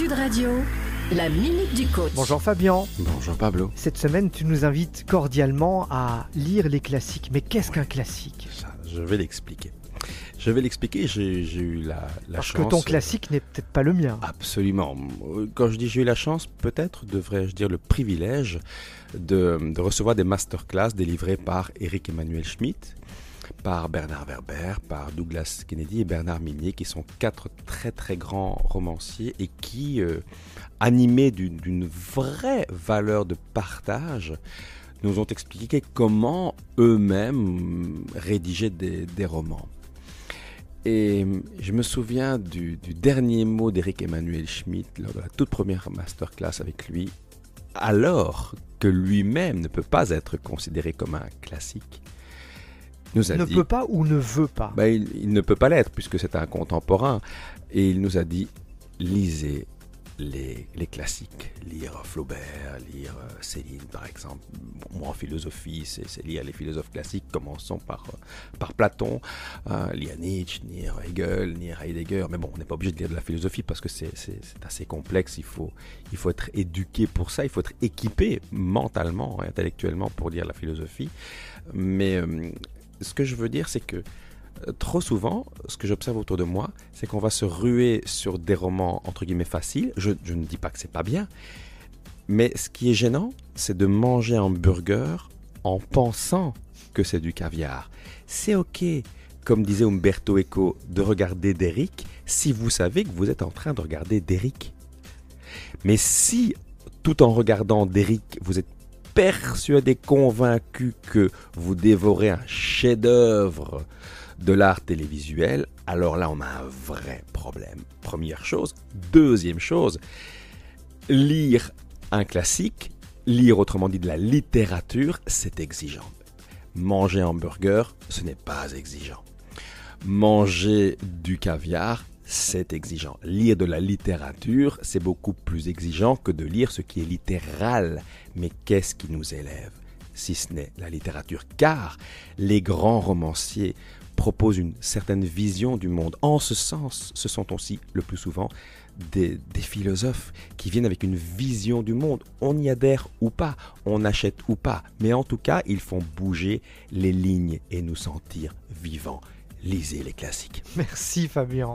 Sud Radio, la Minute du Coach. Bonjour Fabien. Bonjour Pablo. Cette semaine, tu nous invites cordialement à lire les classiques. Mais qu'est-ce qu'un classique ? Ça, je vais l'expliquer. J'ai eu la Parce chance... que ton classique n'est peut-être pas le mien. Absolument. Quand je dis j'ai eu la chance, peut-être devrais-je dire le privilège de recevoir des masterclass délivrées par Éric Emmanuel Schmitt, par Bernard Werber, par Douglas Kennedy et Bernard Minier, qui sont 4 très très grands romanciers et qui, animés d'une vraie valeur de partage, nous ont expliqué comment eux-mêmes rédigeaient des romans. Et je me souviens du dernier mot d'Éric Emmanuel Schmitt lors de la toute première masterclass avec lui, alors que lui-même ne peut pas être considéré comme un classique. Nous a Ne dit, peut pas ou ne veut pas. il ne peut pas l'être puisque c'est un contemporain. Et il nous a dit, lisez les classiques. Lire Flaubert, lire Céline par exemple. Moi en philosophie, c'est lire les philosophes classiques. Commençons par Platon, lire Nietzsche, lire Hegel, lire Heidegger. Mais bon, on n'est pas obligé de lire de la philosophie parce que c'est assez complexe. Il faut être éduqué pour ça. Il faut être équipé mentalement et intellectuellement pour lire la philosophie. Mais ce que je veux dire, c'est que trop souvent, ce que j'observe autour de moi, c'est qu'on va se ruer sur des romans entre guillemets faciles. Je ne dis pas que c'est pas bien, mais ce qui est gênant, c'est de manger un burger en pensant que c'est du caviar. C'est ok, comme disait Umberto Eco, de regarder Derrick si vous savez que vous êtes en train de regarder Derrick. Mais si, tout en regardant Derrick, vous êtes persuadé, convaincu que vous dévorez un chef-d'œuvre de l'art télévisuel, alors là on a un vrai problème. Première chose. Deuxième chose, lire un classique, lire autrement dit de la littérature, c'est exigeant. Manger un hamburger, ce n'est pas exigeant. Manger du caviar, c'est exigeant. Lire de la littérature, c'est beaucoup plus exigeant que de lire ce qui est littéral. Mais qu'est-ce qui nous élève, si ce n'est la littérature ? Car les grands romanciers proposent une certaine vision du monde. En ce sens, ce sont aussi le plus souvent des philosophes qui viennent avec une vision du monde. On y adhère ou pas, on achète ou pas, mais en tout cas, ils font bouger les lignes et nous sentir vivants. Lisez les classiques. Merci Fabien.